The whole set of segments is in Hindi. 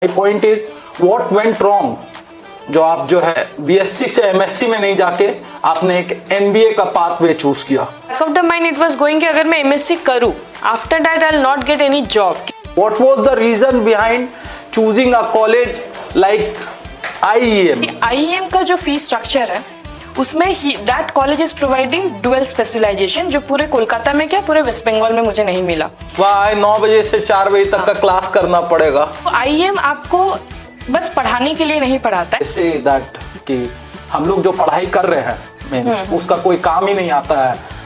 My point is what went wrong. जो आप जो है बीएससी से एमएससी में नहीं जाके आपने एक एमबीए का पाथवे चूज किया। Back of the mind it was going कि अगर मैं एमएससी करूं after that I will not get any job. What was the reason behind choosing a college like IEM? IEM का जो फी स्ट्रक्चर है उसमें ही that college is providing dual specialisation जो पूरे कोलकाता में क्या पूरे वेस्ट बंगाल में मुझे नहीं मिला। वहाँ 9 बजे से 4 बजे तक का क्लास करना पड़ेगा। तो आईईएम आपको बस पढ़ाने के लिए नहीं पढ़ाता है। ऐसे दैट कि हम लोग जो पढ़ाई कर रहे हैं मींस उसका कोई काम ही नहीं आता है।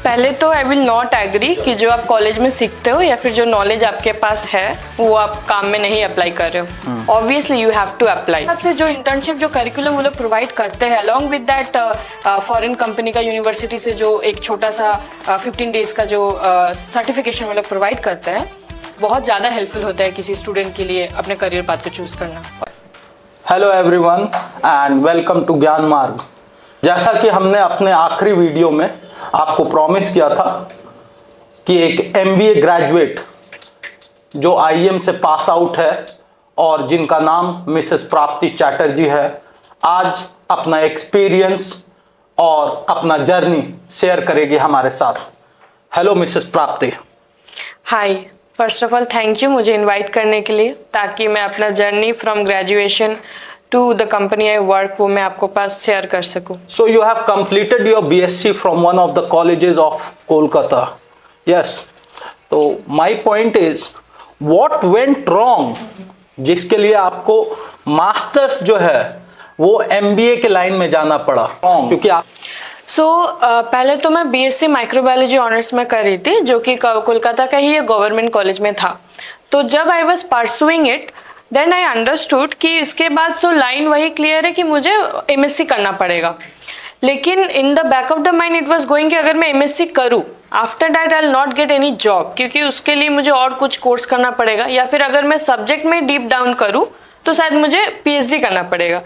पहले तो आई विल नॉट एग्री कि जो आप कॉलेज में सीखते हो या फिर जो नॉलेज आपके पास है वो आप काम में नहीं अप्लाई कर रहे हो। Obviously you have to apply. आपसे जो इंटर्नशिप जो करिकुलम वो लोग प्रोवाइड करते हैं along with that foreign company का यूनिवर्सिटी से जो एक छोटा सा 15 डेज का जो सर्टिफिकेशन वो लोग प्रोवाइड करते हैं बहुत ज़्यादा हेल्पफुल होता है किसी स्टूडेंट के लिए अपने करियर पाथ को चूज करना। Hello everyone and welcome to Gyan Marg. जैसा कि हमने अपने आखिरी वीडियो में आपको प्रॉमिस किया था कि एक एमबीए ग्रेजुएट जो आईएम से पास आउट है और जिनका नाम मिसेस प्राप्ति चैटर्जी है आज अपना एक्सपीरियंस और अपना जर्नी शेयर करेगी हमारे साथ। Hello Mrs Prapti. Hi, first of all thank you मुझे इनवाइट करने के लिए ताकि मैं अपना journey from graduation to the company I work वो मैं आपको पास शेयर कर सकूं। So you have completed your BSc from one of the colleges of Kolkata. Yes. तो my point is what went wrong जिसके लिए आपको मास्टर्स जो है वो MBA के लाइन में जाना पड़ा क्योंकि आप पहले तो मैं बीएससी माइक्रोबायोलॉजी ऑनर्स में कर रही थी जो कि कोलकाता का ही गवर्नमेंट कॉलेज में था। तो जब I was pursuing it then I understood कि इसके बाद लाइन वही क्लियर है कि मुझे एमएससी करना पड़ेगा। लेकिन in the back of the mind it was going कि अगर मैं एमएससी करूँ after that I will not get any job क्योंकि उसके लिए मुझे और कुछ कोर्स करना पड़ेगा या फिर अगर मैं सब्जेक्ट में डीप डाउन करूँ तो शायद मुझे पीएचडी करना पड़ेगा।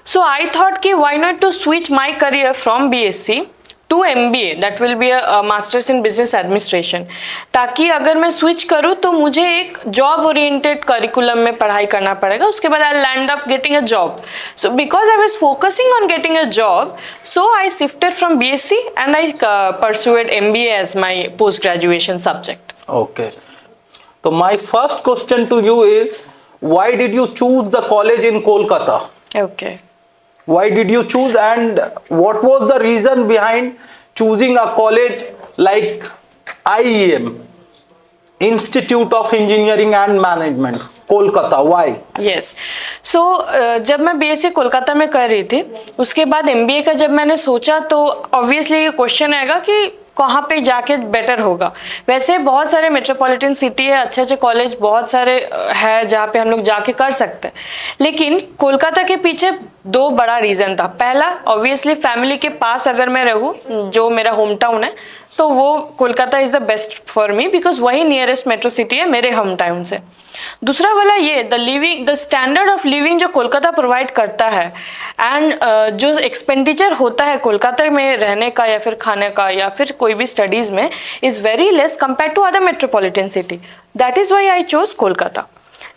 सो आई थॉट कि why not to switch my career from BSc to MBA that will be a masters in business administration ताकि अगर मैं स्विच करूँ तो मुझे एक जॉब ओरिएंटेड करिकुलम में पढ़ाई करना पड़ेगा उसके बाद I land up getting a job. So because I was focusing on getting a job so I shifted from BSc and I pursued MBA as my post graduation subject. Okay, तो my first question to you is why did you choose the college in Kolkata? Okay, why did you choose and what was the reason behind choosing a college like IEM, Institute of Engineering and Management, Kolkata? Why? Yes. So जब मैं बीएससी कोलकाता में कर रही थी उसके बाद एमबीए का जब मैंने सोचा तो ऑब्वियसली ये क्वेश्चन आएगा कि कहाँ पे जाके बेटर होगा। वैसे बहुत सारे मेट्रोपॉलिटन सिटी है, अच्छे अच्छे कॉलेज बहुत सारे है जहाँ पे हम लोग जाके कर सकते हैं, लेकिन कोलकाता के पीछे 2 बड़ा रीज़न था। पहला ऑब्वियसली फैमिली के पास अगर मैं रहूँ जो मेरा होम टाउन है तो वो Kolkata is the best for me because वही नियरेस्ट मेट्रो सिटी है मेरे होम टाउन से। दूसरा वाला ये द स्टैंडर्ड ऑफ लिविंग जो कोलकाता प्रोवाइड करता है एंड जो एक्सपेंडिचर होता है कोलकाता में रहने का या फिर खाने का या फिर कोई भी स्टडीज़ में is very less compare to other metropolitan city. That is why I chose Kolkata.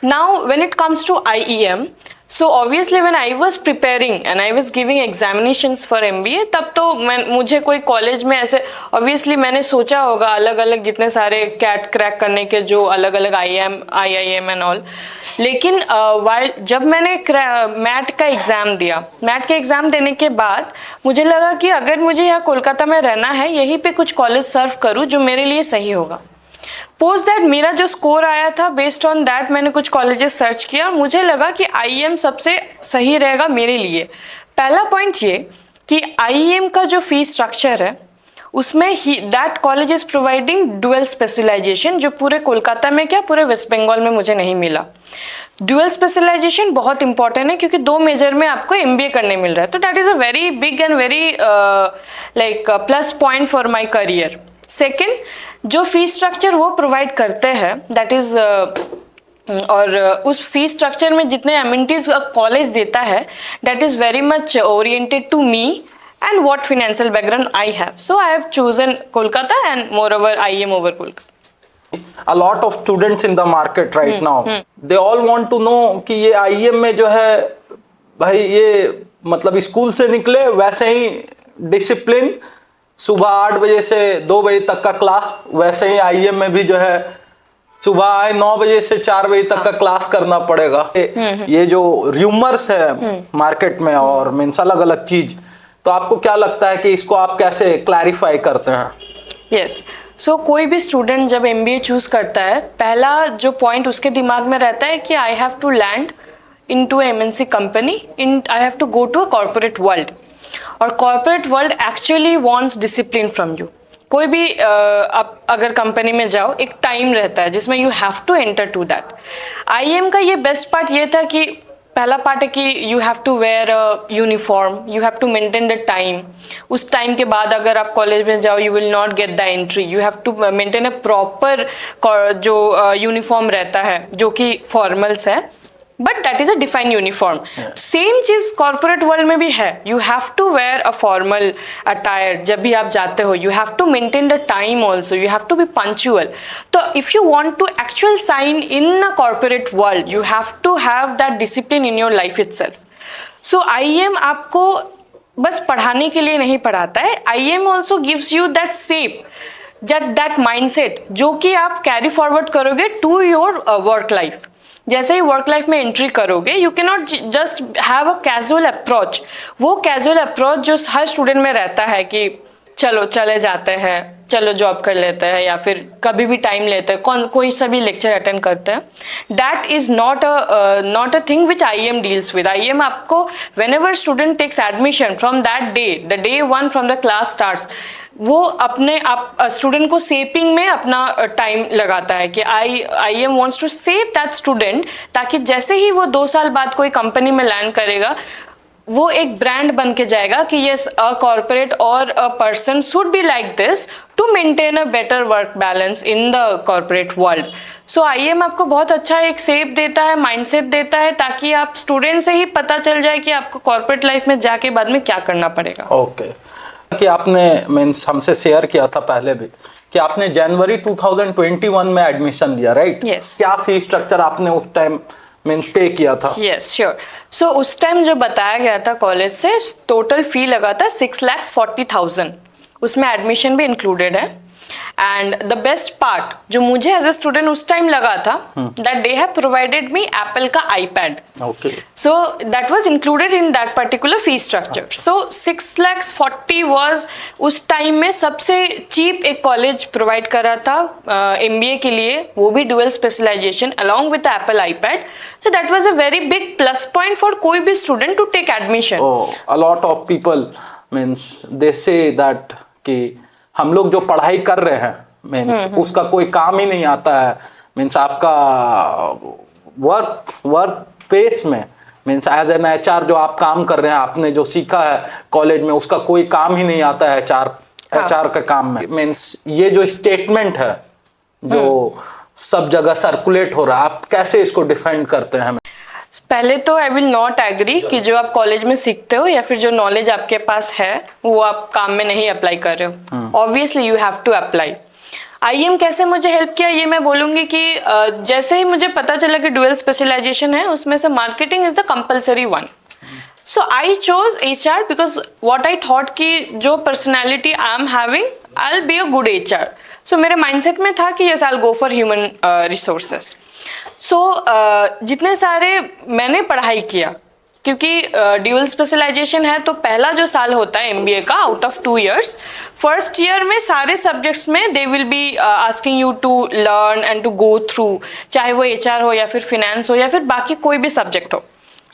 Now when it comes to IEM, so obviously when I was preparing and I was giving examinations for MBA तब तो मुझे कोई कॉलेज में ऐसे obviously मैंने सोचा होगा अलग अलग जितने सारे कैट क्रैक करने के जो अलग अलग IIM एंड ऑल, लेकिन जब मैंने मैट का एग्ज़ाम दिया, मैट के एग्ज़ाम देने के बाद मुझे लगा कि अगर मुझे यहाँ कोलकाता में रहना है यहीं पे कुछ कॉलेज सर्व करूँ जो मेरे लिए सही होगा। पोस्ट दैट मेरा जो स्कोर आया था बेस्ड ऑन दैट मैंने कुछ कॉलेजेस सर्च किया, मुझे लगा कि IEM सबसे सही रहेगा मेरे लिए। पहला पॉइंट ये कि IEM का जो फी स्ट्रक्चर है उसमें ही that college is providing dual specialisation जो पूरे कोलकाता में क्या पूरे वेस्ट बंगाल में मुझे नहीं मिला। डुअल स्पेशलाइजेशन बहुत इंपॉर्टेंट है क्योंकि 2 मेजर में आपको MBA करने मिल रहा है, तो that is a very big and very like plus point for my career. Second, जो फी स्ट्रक्चर वो प्रोवाइड करते हैं दैट इज़ और उस फी स्ट्रक्चर में जितने एमिनिटीज कॉलेज देता है that is very much oriented to me and what financial background I have. So I have chosen Kolkata and more over IEM over Kolkata. A lot of students in the market right now, they all want to know कि ये IEM में जो है भाई ये मतलब स्कूल से निकले वैसे ही डिसिप्लिन, सुबह 8 बजे से 2 बजे तक का क्लास, वैसे ही IEM में भी जो है सुबह आए 9 बजे से 4 बजे तक का क्लास करना पड़ेगा। ये जो र्यूमर्स है मार्केट में और मीन्स अलग अलग चीज, तो आपको क्या लगता है कि इसको आप कैसे क्लैरिफाई करते हैं? यस, सो कोई भी स्टूडेंट जब MBA चूज करता है, पहला जो पॉइंट उसके दिमाग में रहता है कि I have to land into MNC company, I have to go to a corporate world. और corporate world actually wants discipline from you. कोई भी आप अगर कंपनी में जाओ, एक टाइम रहता है जिसमें you have to enter to that. IEM का ये बेस्ट पार्ट ये था कि पहला पार्ट है कि you have to wear a uniform, you have to maintain the time. उस टाइम के बाद अगर आप कॉलेज में जाओ, you will not get the entry. You have to maintain a proper जो यूनिफॉर्म रहता है, जो कि फॉर्मल्स है, but that is a defined uniform. Same चीज कॉर्पोरेट वर्ल्ड में भी है। You have to wear a formal attire जब भी आप जाते हो। You have to maintain the time also, you have to be punctual. तो if you want to actual sign in a corporate world, you have to have that discipline in your life itself. So IEM आपको बस पढ़ाने के लिए नहीं पढ़ाता है, IEM also gives you that shape, that mindset जो कि आप कैरी फॉरवर्ड करोगे टू योर वर्क लाइफ। जैसे ही वर्क लाइफ में एंट्री करोगे, you can not just have a casual approach. वो कैजुअल अप्रोच जो हर स्टूडेंट में रहता है कि चलो चले जाते हैं, चलो जॉब कर लेते हैं, या फिर कभी भी टाइम लेते हैं, कोई सा भी लेक्चर अटेंड करते हैं, that is not a thing which IEM deals with. IEM आपको whenever student takes admission from that day, the day 1 from the class starts, वो अपने आप स्टूडेंट को सेपिंग में अपना टाइम लगाता है कि IEM wants to save that student, ताकि जैसे ही वो 2 साल बाद कोई कंपनी में लैंड करेगा, वो एक ब्रांड बन के जाएगा कि यस, अ कॉर्पोरेट और a person should be like this to maintain a better work balance in the corporate world. So IEM आपको बहुत अच्छा एक शेप देता है, माइंडसेट देता है, ताकि आप स्टूडेंट से ही पता चल जाए कि आपको कॉर्पोरेट लाइफ में जाके बाद में क्या करना पड़ेगा। ओके कि आपने मीन्स हमसे शेयर किया था पहले भी कि आपने जनवरी 2021 में एडमिशन लिया, राइट? Yes. क्या फीस स्ट्रक्चर आपने उस टाइम मीन्स पे किया था? Yes, sure. सो उस टाइम जो बताया गया था कॉलेज से, टोटल फी लगा था 6,40,000, उसमें एडमिशन भी इंक्लूडेड है। एंड द बेस्ट पार्ट जो मुझे एज ए स्टूडेंट उस टाइम लगा था, that they have provided me Apple का iPad। Okay, so that was included in that particular fee structure. So 6,40,000 was उस टाइम में सबसे चीप एक कॉलेज प्रोवाइड कर रहा था MBA के लिए, वो भी dual specialization along with Apple iPad। So that was a very big plus point for कोई भी student to take admission. A lot of people means they say that कि हम लोग जो पढ़ाई कर रहे हैं मीन्स उसका कोई काम ही नहीं आता है, मीन्स आपका वर्क प्लेस में मीन्स एज एन HR जो आप काम कर रहे हैं, आपने जो सीखा है कॉलेज में उसका कोई काम ही नहीं आता है HR के काम में। मीन्स ये जो स्टेटमेंट है जो सब जगह सर्कुलेट हो रहा है, आप कैसे इसको डिफेंड करते हैं? पहले तो आई विल नॉट एग्री कि जो आप कॉलेज में सीखते हो या फिर जो नॉलेज आपके पास है वो आप काम में नहीं अप्लाई कर रहे हो। Obviously you have to apply. IEM कैसे मुझे हेल्प किया ये मैं बोलूँगी कि जैसे ही मुझे पता चला कि डुअल स्पेशलाइजेशन है, उसमें से marketing is the compulsory one. So I chose HR because what I thought कि जो personality I am having, I will be a good HR। So मेरे माइंडसेट में था कि yes, I will go for human resources. So जितने सारे मैंने पढ़ाई किया, क्योंकि ड्यूअल स्पेशलाइजेशन है तो पहला जो साल होता है MBA का out of 2 years, first year में सारे सब्जेक्ट्स में they will be asking you to learn and to go through, चाहे वो HR हो या फिर फिनेंस हो या फिर बाकी कोई भी सब्जेक्ट हो।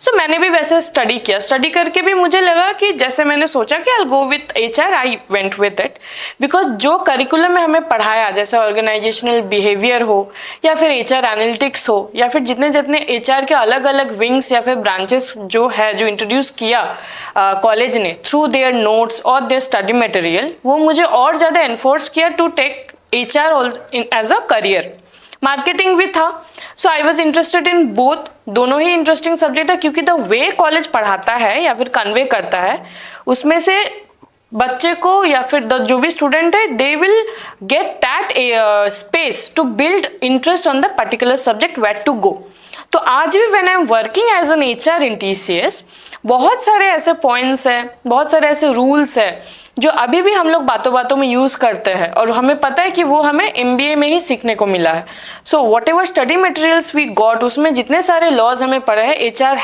सो मैंने भी वैसे स्टडी किया, स्टडी करके भी मुझे लगा कि जैसे मैंने सोचा कि आई will go with HR, I went with it because जो करिकुलम में हमें पढ़ाया, जैसे ऑर्गेनाइजेशनल बिहेवियर हो या फिर HR एनालिटिक्स हो या फिर जितने जितने HR के अलग अलग विंग्स या फिर ब्रांचेस जो है, जो इंट्रोड्यूस किया कॉलेज ने थ्रू देयर नोट्स और देयर स्टडी मटेरियल, वो मुझे और ज़्यादा एनफोर्स किया to take HR as a career. Marketing भी था, so I was interested in both. दोनों ही इंटरेस्टिंग सब्जेक्ट है क्योंकि द वे कॉलेज पढ़ाता है या फिर कन्वे करता है, उसमें से बच्चे को या फिर जो भी स्टूडेंट है they will get that space to build interest on the particular subject where to go. तो आज भी when I am working as an HR in TCS, बहुत सारे ऐसे पॉइंट्स हैं, बहुत सारे ऐसे रूल्स है जो अभी भी हम लोग बातों बातों में यूज करते हैं और हमें पता है कि वो हमें MBA में ही सीखने को मिला है। So whatever study materials we got, उसमें जितने सारे लॉज हमें पढ़े हैं, HR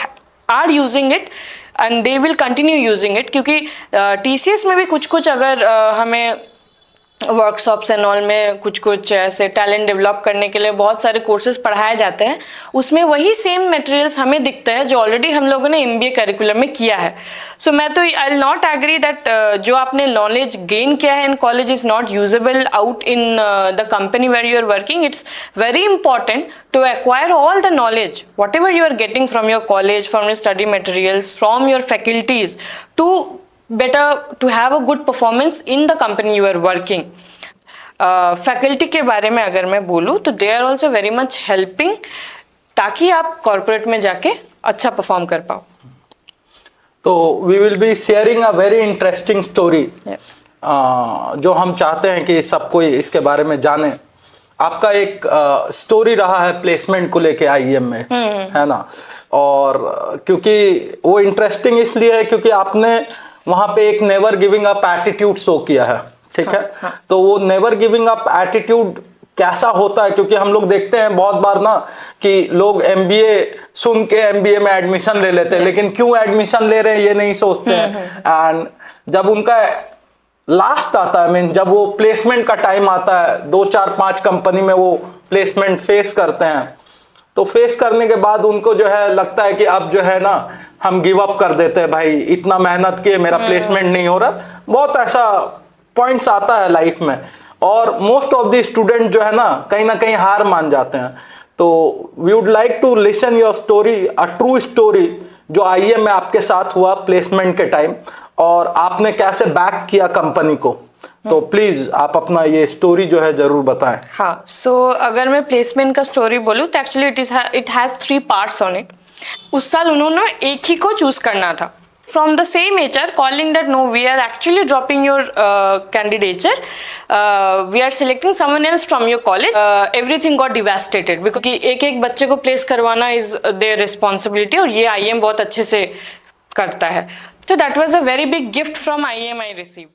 are using it and they will continue using it. क्योंकि TCS में भी कुछ कुछ अगर हमें वर्कशॉप्स एंड ऑल में कुछ कुछ ऐसे टैलेंट डेवलप करने के लिए बहुत सारे कोर्सेज पढ़ाए जाते हैं, उसमें वही सेम मटेरियल्स हमें दिखते हैं जो ऑलरेडी हम लोगों ने MBA करिकुलम में किया है। सो मैं तो I will not agree that जो आपने नॉलेज गेन किया है in college is not usable out in the company where you are working. It's very important to acquire all the knowledge whatever you are getting from your college, from your study materials, from your faculties to better to have a good performance in the company you are working। Faculty के बारे में अगर मैं बोलूँ तो they are also very much helping ताकि आप कॉर्पोरेट में जाके अच्छा परफॉर्म कर पाओ। तो we will be sharing a very interesting story जो हम चाहते हैं कि सब कोई इसके बारे में जाने। आपका एक स्टोरी रहा है प्लेसमेंट को लेके IIM में, है ना, और क्योंकि वो इंटरेस्टिंग इसलिए है क्योंकि आपने वहां पे एक never giving up attitude show किया है, ठीक है। तो वो नेवर गिविंग अप एटीट्यूड कैसा होता है, क्योंकि हम लोग देखते हैं बहुत बार ना कि लोग MBA सुन के MBA में एडमिशन ले लेते हैं, लेकिन क्यों एडमिशन ले रहे हैं ये नहीं सोचते हैं। एंड जब उनका लास्ट आता है, मीन जब वो प्लेसमेंट का टाइम आता है, 2 4 5 कंपनी में वो प्लेसमेंट फेस करते हैं, तो फेस करने के बाद उनको जो है लगता है कि अब जो है ना हम गिव अप कर देते हैं, भाई इतना मेहनत किए मेरा प्लेसमेंट नहीं हो रहा। बहुत ऐसा पॉइंट्स आता है लाइफ में और मोस्ट ऑफ द स्टूडेंट जो है ना कहीं हार मान जाते हैं। तो we would like to listen your story, a true story जो IIM में आपके साथ हुआ प्लेसमेंट के टाइम और आपने कैसे बैक किया कंपनी को। तो प्लीज आप अपना ये स्टोरी जो है जरूर बताएं। हाँ, सो अगर मैं प्लेसमेंट का स्टोरी बोलूँ तो actually it has 3 parts on it. उस साल उन्होंने एक ही को चूज करना था from the same HR calling that no, we are actually dropping your candidature, we are selecting someone else from your college। everything got devastated because एक एक बच्चे को प्लेस करवाना is their responsibility और ये IIM बहुत अच्छे से करता है। So that was a very big gift from IIM I received।